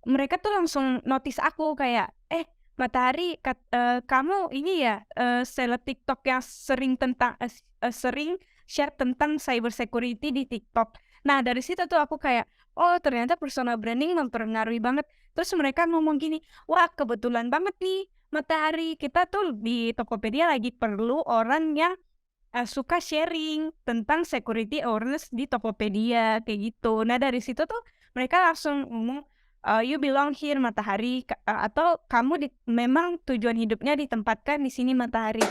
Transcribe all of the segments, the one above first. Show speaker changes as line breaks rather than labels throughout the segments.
mereka tuh langsung notice aku kayak, Matahari kamu ini ya, seleb TikTok yang sering share tentang cyber security di TikTok. Nah dari situ tuh aku kayak, oh ternyata personal branding mempengaruhi banget. Terus mereka ngomong gini, "Wah kebetulan banget nih Matahari, kita tuh di Tokopedia lagi perlu orang yang suka sharing tentang security awareness di Tokopedia," kayak gitu. Nah, dari situ tuh mereka langsung ngomong, "You belong here Matahari," atau "Kamu memang tujuan hidupnya ditempatkan di sini Matahari."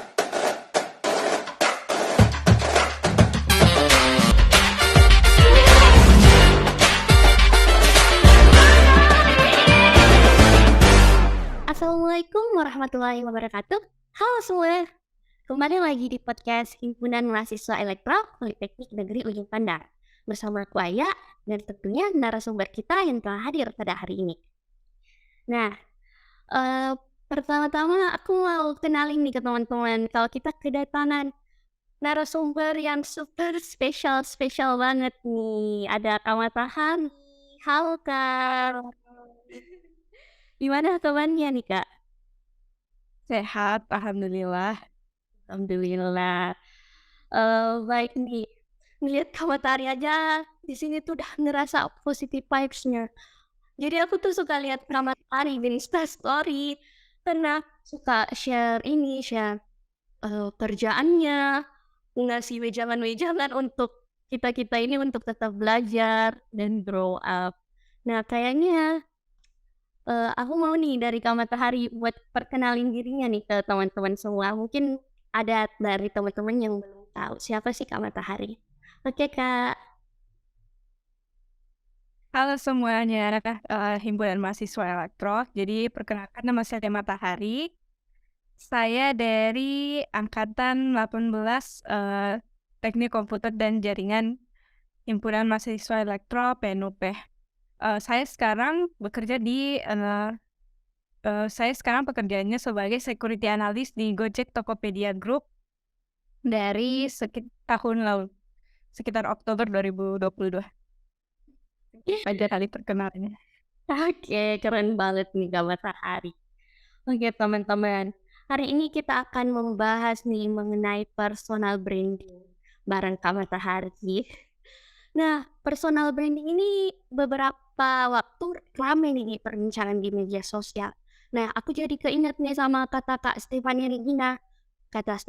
Assalamualaikum warahmatullahi wabarakatuh. Halo semua, kembali lagi di podcast Himpunan Mahasiswa Elektro Politeknik Negeri Ujung Pandang. Bersama aku Aya dan tentunya narasumber kita yang telah hadir pada hari ini. Nah, eh, pertama-tama aku mau kenalin nih ke teman-teman kalau kita kedatangan narasumber yang super spesial banget nih. Ada Kak Matahari. Halo Kak. Gimana kabarnya nih Kak?
Sehat, alhamdulillah.
Alhamdulillah. Baik nih, ngelihat Kak Matahari aja di sini tuh udah ngerasa positive vibes-nya. Jadi aku tuh suka lihat Kak Matahari di Instastory karena suka share kerjaannya, ngasih wejangan-wejangan untuk kita-kita ini untuk tetap belajar dan grow up. Nah, kayaknya, aku mau nih dari Kak Matahari buat perkenalin dirinya nih ke teman-teman semua. Mungkin ada dari teman-teman yang belum tahu siapa sih Kak Matahari. Oke, Kak.
Halo semuanya, Himpunan Mahasiswa Elektro. Jadi perkenalkan nama saya Matahari. Saya dari angkatan 18, Teknik Komputer dan Jaringan Himpunan Mahasiswa Elektro PNUP. Saya sekarang bekerja saya sekarang pekerjaannya sebagai security analyst di Gojek Tokopedia Group dari tahun lalu, sekitar Oktober 2022. Aja kali perkenalannya.
Oke, keren banget nih Kak Matahari. Oke, teman-teman. Hari ini kita akan membahas nih mengenai personal branding bareng Kak Matahari. Nah, personal branding ini beberapa waktu rame nih perbincangan di media sosial. Nah, aku jadi keinget nih sama kata Kak Stefani Regina. Kak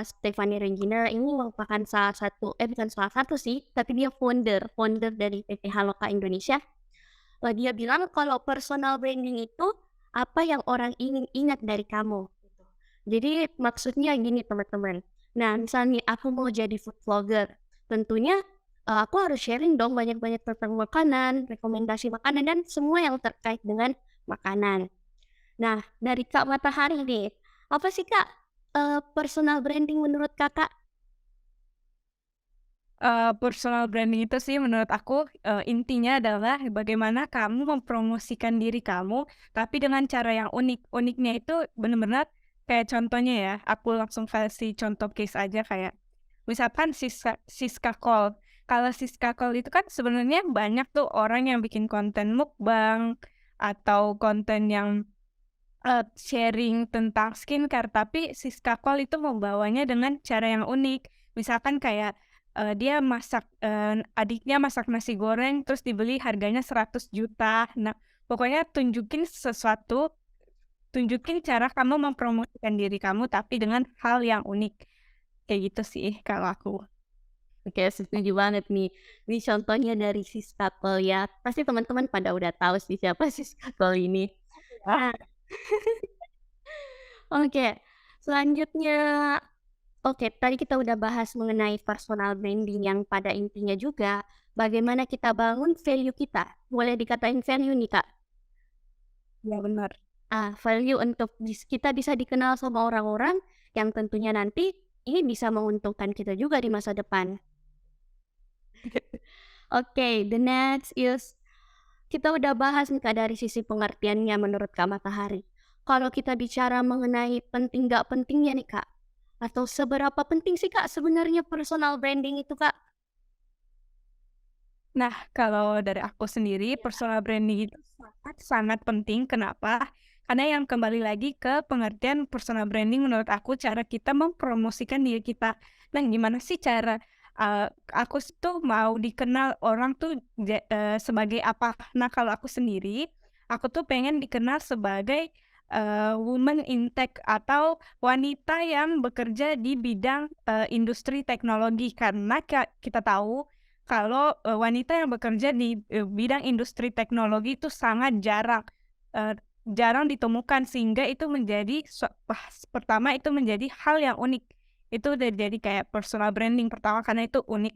Stefani Regina ini merupakan bukan salah satu sih, tapi dia founder dari PT Haloka Indonesia. Dia bilang kalau personal branding itu apa yang orang ingin ingat dari kamu. Gitu. Jadi maksudnya gini teman-teman. Nah, misalnya aku mau jadi food vlogger, tentunya aku harus sharing dong banyak-banyak tentang makanan, rekomendasi makanan, dan semua yang terkait dengan makanan. Nah, dari Kak Matahari nih, apa sih Kak personal branding menurut Kakak?
Personal branding itu sih menurut aku, intinya adalah bagaimana kamu mempromosikan diri kamu, tapi dengan cara yang unik. Uniknya itu benar-benar kayak contohnya ya, aku langsung kasih contoh case aja kayak, misalkan Siska Kol. Kalau Siska Kol itu kan sebenarnya banyak tuh orang yang bikin konten mukbang, atau konten yang, sharing tentang skincare, tapi Siska Kol itu membawanya dengan cara yang unik. Misalkan kayak dia masak, adiknya masak nasi goreng terus dibeli harganya 100 juta. Nah, pokoknya tunjukin cara kamu mempromosikan diri kamu tapi dengan hal yang unik. Kayak gitu sih kalau aku.
Oke, setuju banget nih. Ini contohnya dari Siska Kol ya. Pasti teman-teman pada udah tahu sih siapa Siska Kol ini.
Ah,
Nah, oke, selanjutnya, oke, tadi kita udah bahas mengenai personal branding yang pada intinya juga bagaimana kita bangun value kita. Boleh dikatain value nih, Kak.
iya benar.
Value untuk kita bisa dikenal sama orang-orang yang tentunya nanti ini bisa menguntungkan kita juga di masa depan. Oke, the next is kita udah bahas nih Kak dari sisi pengertiannya menurut Kak Matahari. Kalau kita bicara mengenai penting nggak pentingnya nih Kak, atau seberapa penting sih Kak sebenarnya personal branding itu Kak?
Nah, kalau dari aku sendiri,
Ya.
personal branding itu sangat sangat penting. Kenapa? Karena yang kembali lagi ke pengertian personal branding menurut aku cara kita mempromosikan diri kita. Nah, gimana sih cara, aku tuh mau dikenal orang tuh sebagai apa? Nah, kalau aku sendiri, aku tuh pengen dikenal sebagai, woman in tech atau wanita yang bekerja di bidang, industri teknologi. Karena kita tahu kalau, wanita yang bekerja di, bidang industri teknologi itu sangat jarang, eee, jarang ditemukan sehingga itu menjadi pertama itu menjadi hal yang unik. Itu udah jadi kayak personal branding pertama karena itu unik.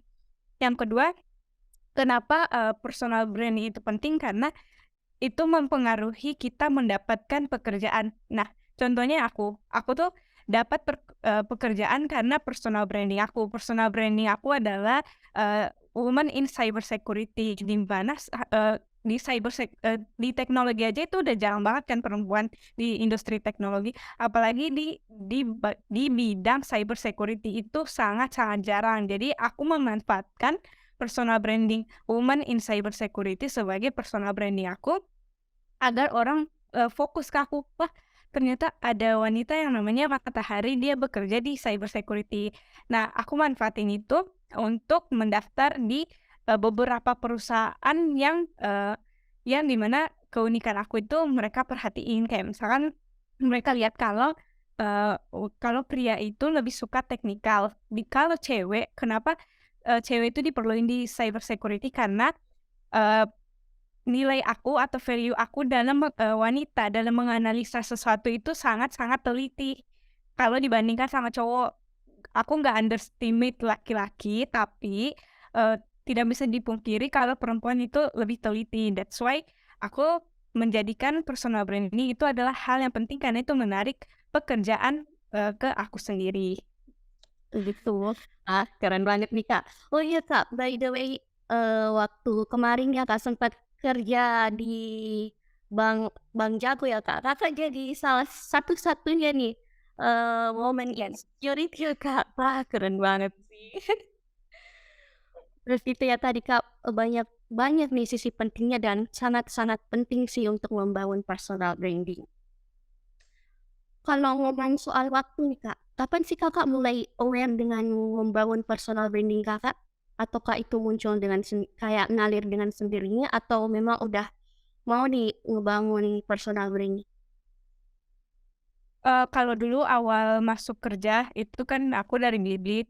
Yang kedua, kenapa, personal branding itu penting karena itu mempengaruhi kita mendapatkan pekerjaan. Nah, contohnya aku tuh dapat pekerjaan karena personal branding aku. Personal branding aku adalah, woman in cyber security, di mana di teknologi aja itu udah jarang banget kan perempuan di industri teknologi, apalagi di bidang cyber security itu sangat-sangat jarang. Jadi aku memanfaatkan personal branding woman in cyber security sebagai personal branding aku agar orang, fokus ke aku, "Wah, ternyata ada wanita yang namanya Matahari, dia bekerja di cyber security." Nah, aku manfaatin itu untuk mendaftar di, beberapa perusahaan yang di mana keunikan aku itu mereka perhatiin. Kayak misalkan mereka lihat kalau pria itu lebih suka teknikal, kalau cewek kenapa, cewek itu diperluin di cyber security karena, eee nilai aku atau value aku wanita dalam menganalisa sesuatu itu sangat-sangat teliti, kalau dibandingkan sama cowok. Aku nggak underestimate laki-laki, tapi, tidak bisa dipungkiri kalau perempuan itu lebih teliti. That's why aku menjadikan personal branding itu adalah hal yang penting karena itu menarik pekerjaan, ke aku sendiri.
Gitu. Ah, keren banget nih, Kak. Oh iya, Kak, by the way, waktu kemarin ya, Kak, sempat kerja di Bank Jago ya, Kak. Kakak jadi salah satu-satunya nih, woman in security ya, Kak. Wah, keren banget sih. Terus itu ya tadi, Kak, banyak banyak nih sisi pentingnya dan sangat-sangat penting sih untuk membangun personal branding. Kalau ngomongin soal waktu nih, Kak, kapan sih Kakak mulai aware dengan membangun personal branding Kakak? Ataukah itu muncul dengan kayak ngalir dengan sendirinya atau memang udah mau nih ngebangun personal branding?
Kalau dulu awal masuk kerja itu kan aku dari Blibli.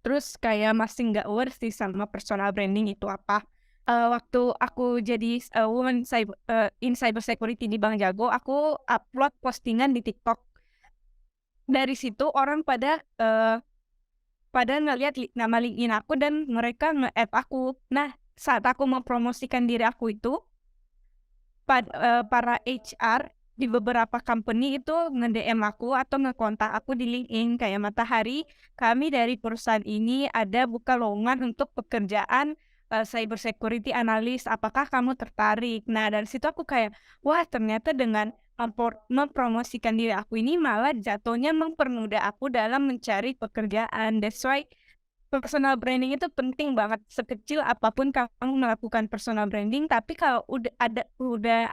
Terus kayak masih nggak aware sih sama personal branding itu apa. Waktu aku jadi, woman in cyber security di Bank Jago, aku upload postingan di TikTok. Dari situ orang pada ngelihat nama LinkedIn aku dan mereka nge-add aku. Nah, saat aku mempromosikan diri aku itu, para HR di beberapa company itu nge-DM aku atau ngekontak aku di LinkedIn kayak, "Matahari, kami dari perusahaan ini ada buka lowongan untuk pekerjaan, cyber security analyst, apakah kamu tertarik?" Nah, dari situ aku kayak, wah ternyata dengan mempromosikan diri aku ini malah jatuhnya mempermudah aku dalam mencari pekerjaan. That's why personal branding itu penting banget, sekecil apapun kamu melakukan personal branding, tapi kalau udah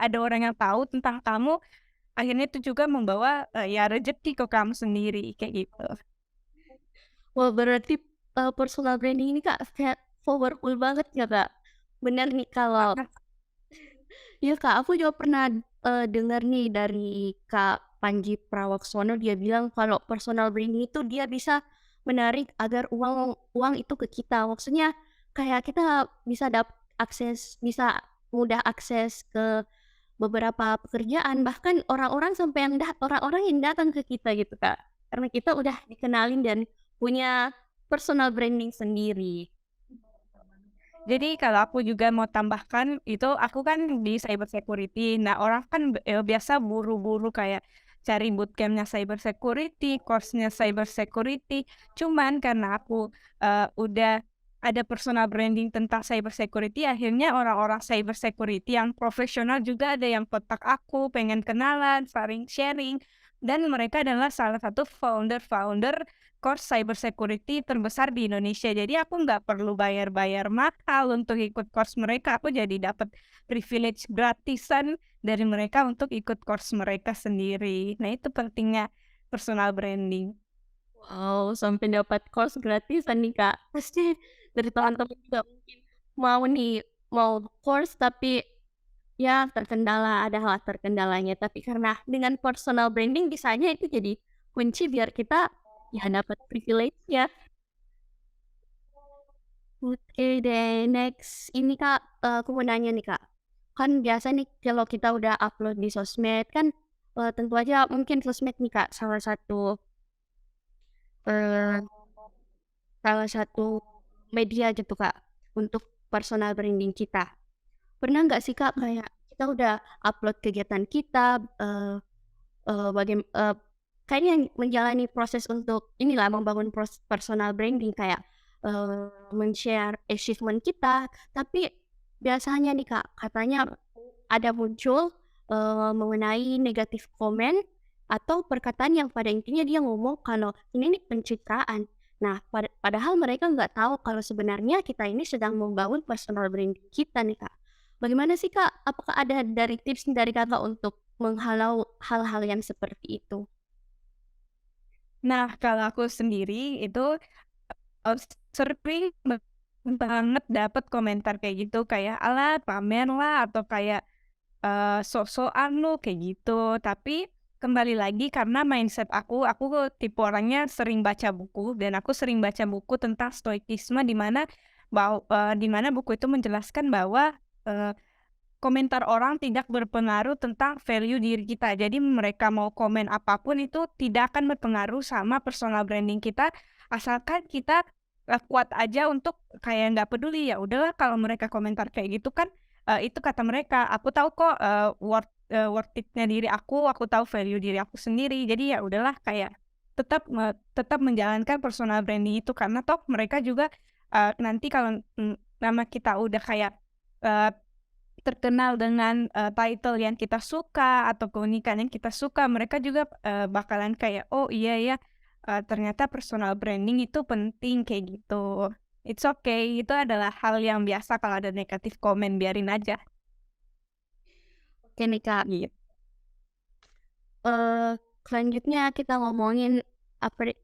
ada orang yang tahu tentang kamu, akhirnya itu juga membawa, ya rezeki ke kamu sendiri, kayak gitu.
Wah, berarti, personal branding ini, Kak, kayak powerful banget ya, Kak? Bener nih kalau
Banget.
iya, Kak, aku juga pernah, dengar nih dari Kak Panji Prawosono, dia bilang kalau personal branding itu dia bisa menarik agar uang uang itu ke kita. Maksudnya kayak kita bisa bisa mudah akses ke beberapa pekerjaan, bahkan orang-orang yang datang ke kita gitu, Kak. Karena kita udah dikenalin dan punya personal branding sendiri.
Jadi kalau aku juga mau tambahkan, itu aku kan di cyber security. Nah, orang kan biasa buru-buru kayak cari bootcamp-nya cyber security, course-nya cyber security. Cuman karena aku, udah ada personal branding tentang cyber security, akhirnya orang-orang cyber security yang profesional juga ada yang kontak aku, pengen kenalan, saling sharing, dan mereka adalah salah satu founder-founder, course cyber security terbesar di Indonesia. Jadi aku nggak perlu bayar-bayar mahal untuk ikut course mereka, aku jadi dapat privilege gratisan dari mereka untuk ikut course mereka sendiri. Nah, itu pentingnya personal branding.
Wow, sampai dapat course gratisan nih, Kak. Pasti dari teman-teman juga mungkin mau nih, mau course tapi ya terkendala, ada hal terkendalanya. Tapi karena dengan personal branding bisanya itu jadi kunci biar kita ya dapat privilege-nya. Oke deh, next ini Kak, aku mau nanya nih Kak. Kan biasa nih kalau kita udah upload di sosmed kan, tentu aja mungkin sosmed nih Kak eee, salah satu media gitu Kak, untuk personal branding kita. Pernah nggak sih Kak kayak kita udah upload kegiatan kita, eee eee, bagim eee, kayaknya menjalani proses untuk inilah membangun personal branding kayak, men-share achievement kita, tapi biasanya nih Kak, katanya ada muncul, mengenai negatif komen atau perkataan yang pada intinya dia ngomong kalau ini nih pencitraan. Nah, padahal mereka nggak tahu kalau sebenarnya kita ini sedang membangun personal branding kita nih Kak. Bagaimana sih Kak? Apakah ada dari tips dari Kakak untuk menghalau hal-hal yang seperti itu?
Nah, kalau aku sendiri itu, sering banget dapat komentar kayak gitu, kayak, "Alah pamer lah," atau kayak sok-sokan lu, kayak gitu. Tapi kembali lagi karena mindset aku tipe orangnya sering baca buku dan aku sering baca buku tentang stoikisme di mana buku itu menjelaskan bahwa, eee, komentar orang tidak berpengaruh tentang value diri kita. Jadi mereka mau komen apapun itu tidak akan berpengaruh sama personal branding kita, asalkan kita, kuat aja untuk kayak nggak peduli, ya udahlah kalau mereka komentar kayak gitu kan, itu kata mereka, aku tahu kok, worth it-nya diri aku tahu value diri aku sendiri. Jadi ya udahlah kayak tetap menjalankan personal branding itu, karena toh mereka juga, nanti kalau, nama kita udah kayak, eee terkenal dengan, title yang kita suka atau keunikan yang kita suka, mereka juga, bakalan kayak, "Oh iya ya, ternyata personal branding itu penting," kayak gitu. It's okay, itu adalah hal yang biasa kalau ada negatif komen, biarin aja,
Oke nih Kak,
gitu.
eee, selanjutnya kita ngomongin apa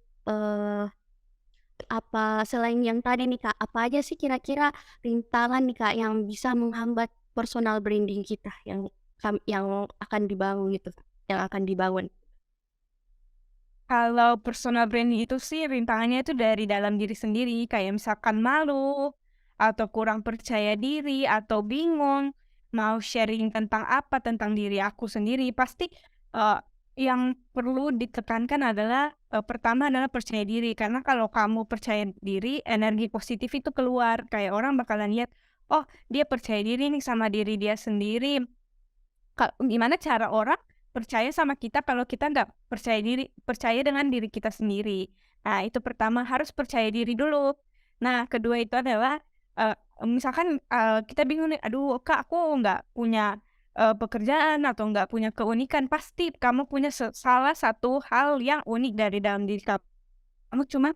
apa selain yang tadi nih Kak, apa aja sih kira-kira rintangan nih Kak yang bisa menghambat personal branding kita yang akan dibangun gitu, yang akan dibangun?
Kalau personal branding itu sih rintangannya itu dari dalam diri sendiri, kayak misalkan malu, atau kurang percaya diri, atau bingung mau sharing tentang apa, tentang diri aku sendiri. Pasti, eee, yang perlu ditekankan adalah, pertama adalah percaya diri, karena kalau kamu percaya diri, energi positif itu keluar, kayak orang bakalan lihat, "Oh, dia percaya diri nih sama diri dia sendiri." Gimana cara orang percaya sama kita kalau kita nggak percaya dengan diri kita sendiri. Nah, itu pertama, harus percaya diri dulu. Nah, kedua itu adalah, misalkan, kita bingung nih, "Aduh Kak, aku nggak punya, pekerjaan atau nggak punya keunikan." Pasti kamu punya salah satu hal yang unik dari dalam diri kamu, cuma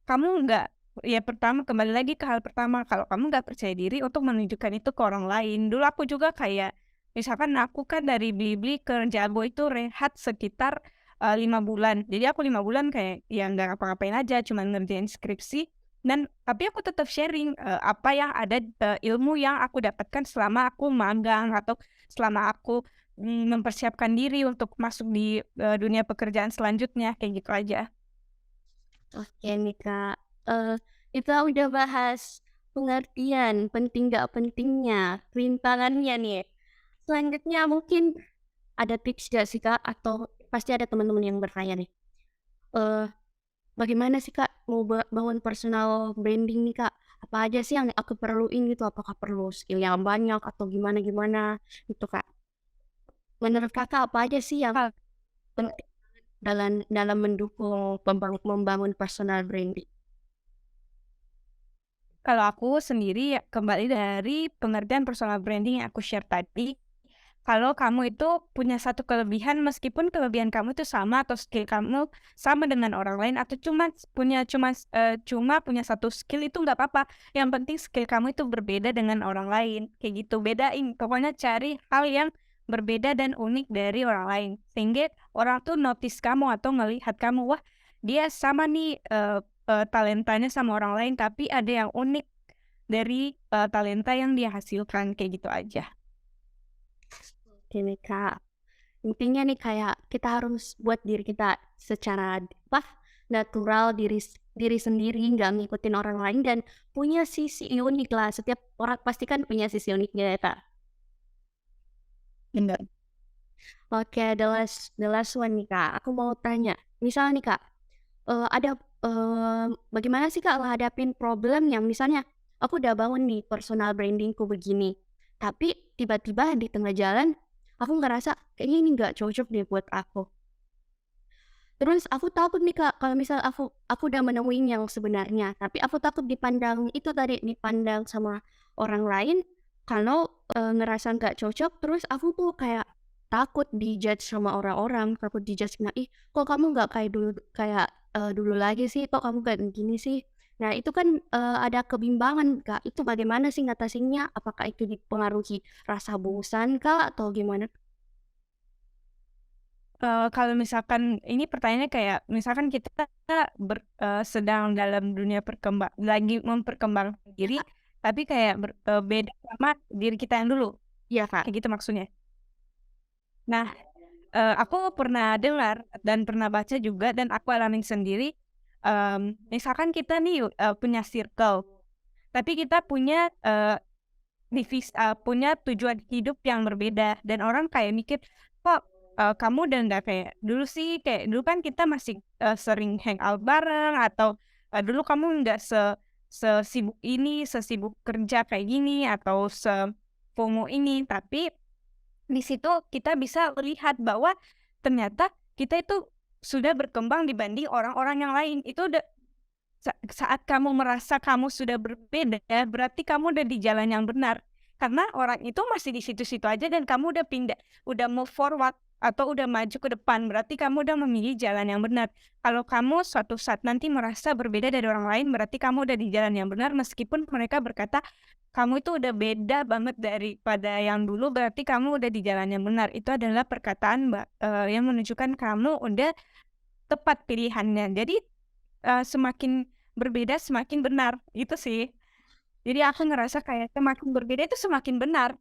kamu nggak ya pertama kembali lagi ke hal pertama, kalau kamu nggak percaya diri untuk menunjukkan itu ke orang lain. Dulu aku juga kayak, misalkan aku kan dari Blibli ke Jago itu rehat sekitar, 5 bulan. Jadi aku 5 bulan kayak, ya nggak ngapa-ngapain aja, cuman ngerjain skripsi tapi aku tetap sharing, apa yang ada, ilmu yang aku dapatkan selama aku magang atau selama aku, mempersiapkan diri untuk masuk di, dunia pekerjaan selanjutnya, kayak gitu aja.
Oke nih Kak, kita udah bahas pengertian, penting nggak pentingnya, rintangannya nih. Selanjutnya mungkin ada tips nggak sih Kak, atau pasti ada teman-teman yang bertanya nih, eee, bagaimana sih Kak mau bangun personal branding nih Kak? Apa aja sih yang aku perluin gitu? Apakah perlu skill yang banyak atau gimana-gimana gitu Kak? Menurut Kakak apa aja sih yang
Kal
penting dalam dalam mendukung membangun personal branding?
Kalau aku sendiri ya kembali dari pengertian personal branding yang aku share tadi, kalau kamu itu punya satu kelebihan meskipun kelebihan kamu itu sama atau skill kamu sama dengan orang lain atau cuma punya satu skill itu nggak apa-apa, yang penting skill kamu itu berbeda dengan orang lain, kayak gitu. Bedain, pokoknya cari hal yang berbeda dan unik dari orang lain, sehingga orang tuh notice kamu atau ngelihat kamu, wah dia sama nih, talentanya sama orang lain tapi ada yang unik dari, talenta yang dia hasilkan, kayak gitu aja.
Oke nih, Kak. Intinya nih kayak kita harus buat diri kita secara apa, natural, diri sendiri, nggak ngikutin orang lain dan punya sisi unik lah. Setiap orang pasti kan punya sisi uniknya ya, Kak.
Bener.
Oke, the last one nih, Kak. Aku mau tanya, misalnya nih, Kak, ada, bagaimana sih, Kak, ngadapin problem yang misalnya aku udah bangun nih personal branding-ku begini, tapi tiba-tiba di tengah jalan aku ngerasa kayaknya ini nggak cocok deh buat aku. Terus aku takut nih, Kak, kalau misal aku udah menemuin yang sebenarnya, tapi aku takut dipandang itu tadi, dipandang sama orang lain kalau, ngerasa nggak cocok, terus aku tuh kayak takut di-judge sama orang-orang, takut di-judge, nah, "Ih, kok kamu nggak kayak dulu lagi sih? Kok kamu kayak gini sih?" Nah, itu kan, ada kebimbangan, Kak. Itu bagaimana sih ngatasinnya? Apakah itu dipengaruhi rasa bosan kah, atau gimana?
Kalau misalkan ini pertanyaannya kayak misalkan kita sedang dalam dunia lagi memperkembangkan
Iya,
diri,
Kak.
tapi kayak beda sama diri kita yang dulu,
Iya, Kak.
kayak gitu maksudnya? Nah, aku pernah dengar dan pernah baca juga dan aku alamin sendiri, misalkan kita nih, punya circle, tapi kita punya, punya tujuan hidup yang berbeda dan orang kayak mikir, "Kok, kamu udah nggak kayak dulu sih?" Kayak dulu kan kita masih, sering hangout bareng atau, dulu kamu nggak sesibuk kerja kayak gini atau se-FOMO ini. Tapi di situ kita bisa melihat bahwa ternyata kita itu sudah berkembang dibanding orang-orang yang lain. Itu udah saat kamu merasa kamu sudah berbeda, berarti kamu udah di jalan yang benar. Karena orang itu masih di situ-situ aja dan kamu udah pindah, udah move forward atau udah maju ke depan, berarti kamu udah memilih jalan yang benar. Kalau kamu suatu saat nanti merasa berbeda dari orang lain, berarti kamu udah di jalan yang benar meskipun mereka berkata, "Kamu itu udah beda banget daripada yang dulu," berarti kamu udah di jalan yang benar. Itu adalah perkataan yang menunjukkan kamu udah tepat pilihannya. Jadi semakin berbeda semakin benar, itu sih. Jadi aku ngerasa kayak semakin berbeda itu semakin benar,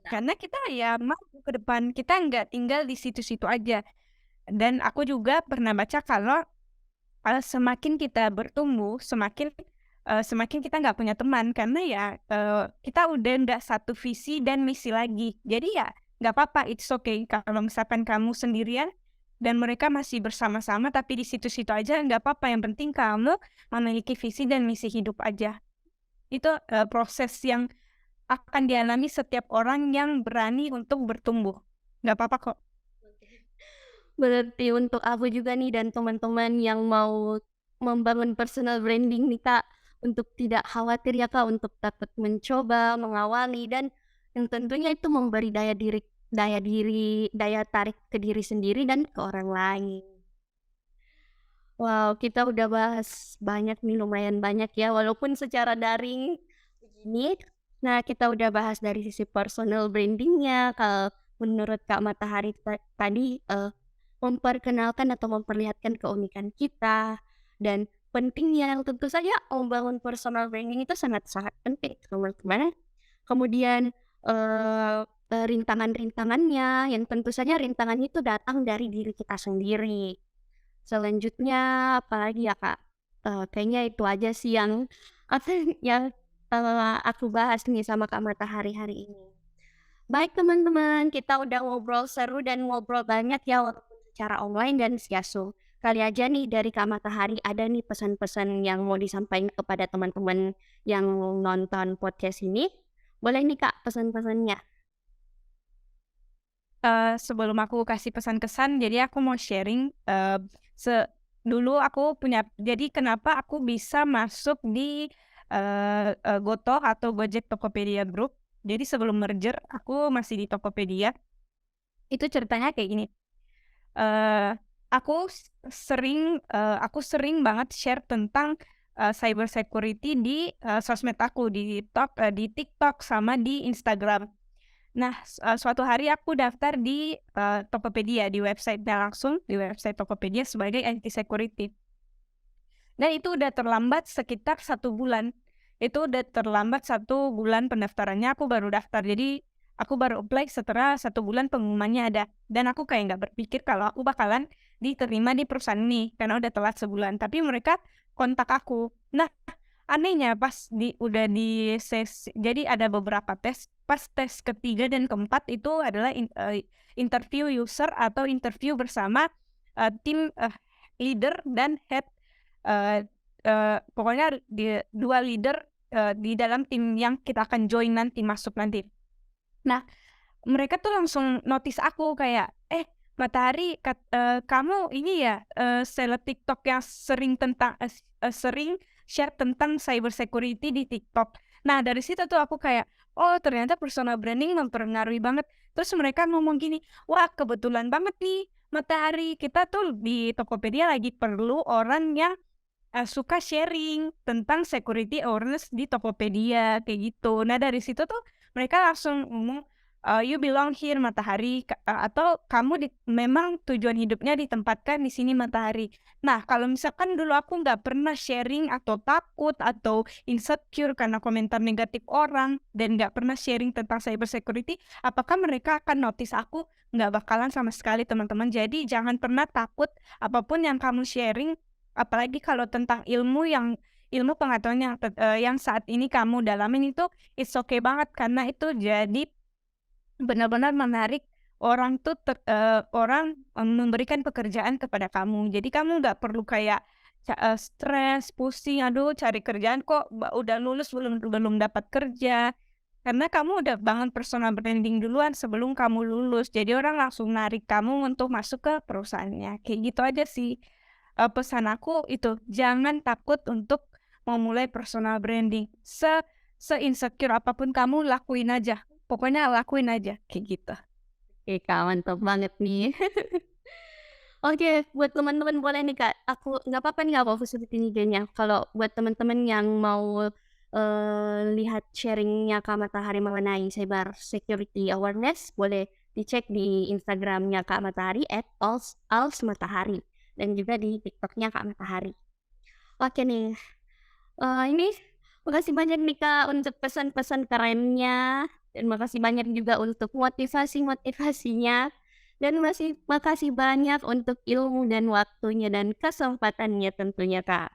karena kita ya maju ke depan, kita nggak tinggal di situ-situ aja. Dan aku juga pernah baca kalau, semakin kita bertumbuh, semakin kita nggak punya teman, karena ya, kita udah nggak satu visi dan misi lagi. Jadi ya nggak apa-apa, it's okay kalau misalkan kamu sendirian dan mereka masih bersama-sama tapi di situ-situ aja nggak apa-apa, yang penting kamu memiliki visi dan misi hidup aja. Itu, proses yang akan dialami setiap orang yang berani untuk bertumbuh. Nggak apa-apa kok.
Berarti untuk aku juga nih dan teman-teman yang mau membangun personal branding nih, Kak, untuk tidak khawatir ya, Kak, untuk takut mencoba, mengawali dan yang tentunya itu memberi daya tarik ke diri sendiri dan ke orang lain. Wow, kita udah bahas banyak nih, lumayan banyak ya, walaupun secara daring begini. Nah, kita udah bahas dari sisi personal branding-nya, kalau menurut Kak Matahari tadi, memperkenalkan atau memperlihatkan keunikan kita, dan pentingnya tentu saja membangun personal branding itu sangat-sangat penting, teman-teman. Kemudian, rintangan-rintangannya yang tentu saja rintangan itu datang dari diri kita sendiri. Selanjutnya apalagi ya, Kak? Kayaknya itu aja sih yang apa yang, aku bahas nih sama Kak Matahari hari ini. Baik teman-teman, kita udah ngobrol seru dan ngobrol banyak ya walaupun secara online dan via Zoom. Kali aja nih dari Kak Matahari ada nih pesan-pesan yang mau disampaikan kepada teman-teman yang nonton podcast ini. Boleh nih Kak pesan-pesannya?
Sebelum aku kasih pesan kesan, jadi aku mau sharing, dulu aku jadi kenapa aku bisa masuk di, Gotoh atau Gojek Tokopedia Group. Jadi sebelum merger, aku masih di Tokopedia. Itu ceritanya kayak gini, eee, aku sering banget share tentang, cyber security di, sosmed aku, di TikTok sama di Instagram. Nah, suatu hari aku daftar di, Tokopedia, di website-nya langsung, di website Tokopedia sebagai IT security. Dan itu udah terlambat sekitar 1 bulan. Itu udah terlambat 1 bulan pendaftarannya, aku baru daftar. Jadi, aku baru apply setelah 1 bulan pengumumannya ada. Dan aku kayak nggak berpikir kalau aku bakalan diterima di perusahaan ini, karena udah telat sebulan. Tapi mereka kontak aku. Nah, anehnya pas udah di jadi ada beberapa tes, pas tes ketiga dan keempat itu adalah interview user atau interview bersama, tim, leader dan head. Pokoknya 2 leader, di dalam tim yang kita akan join nanti, masuk nanti. Nah, mereka tuh langsung notice aku kayak, Matahari kamu ini ya, seleb TikTok yang sering share tentang cyber security di TikTok." Nah, dari situ tuh aku kayak, oh ternyata personal branding mempengaruhi banget. Terus mereka ngomong gini, "Wah kebetulan banget nih Matahari, kita tuh di Tokopedia lagi perlu orang yang suka sharing tentang security awareness di Tokopedia, kayak gitu." Nah, dari situ tuh mereka langsung ngomong, "You belong here Matahari," atau "Kamu memang tujuan hidupnya ditempatkan di sini Matahari." Nah, kalau misalkan dulu aku nggak pernah sharing atau takut atau insecure karena komentar negatif orang dan nggak pernah sharing tentang cyber security, apakah mereka akan notice aku? Nggak bakalan sama sekali, teman-teman. Jadi jangan pernah takut apapun yang kamu sharing. Apalagi kalau tentang ilmu pengetahuan yang saat ini kamu dalamin itu, it's okay banget karena itu jadi benar-benar menarik orang memberikan pekerjaan kepada kamu. Jadi kamu nggak perlu kayak stres, pusing, "Aduh cari kerjaan kok udah lulus belum belum dapat kerja." Karena kamu udah bangun personal branding duluan sebelum kamu lulus. Jadi orang langsung narik kamu untuk masuk ke perusahaannya. Kayak gitu aja sih. Pesan aku itu, jangan takut untuk memulai personal branding. Se-insecure apapun kamu lakuin aja, pokoknya lakuin aja, kayak gitu.
Oke Kak, mantap banget nih. Oke, buat teman-teman boleh nih Kak, aku nggak apa-apa nih aku sebutin IG-nya. Kalau buat teman-teman yang mau, lihat sharing-nya Kak Matahari mengenai cyber security awareness, boleh dicek di Instagram-nya Kak Matahari @alsmatahari dan juga di TikTok-nya Kak Matahari. Oke nih, ini makasih banyak nih Kak untuk pesan-pesan kerennya, dan makasih banyak juga untuk motivasi-motivasinya, dan makasih banyak untuk ilmu dan waktunya dan kesempatannya tentunya Kak.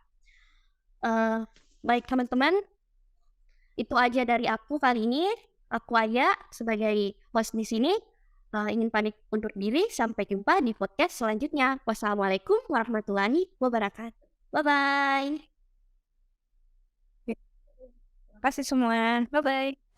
Baik teman-teman, itu aja dari aku kali ini. Aku Aya sebagai host di sini, ingin pamit undur diri, sampai jumpa di podcast selanjutnya. Wassalamualaikum warahmatullahi wabarakatuh. Bye-bye.
Terima kasih semua, bye-bye.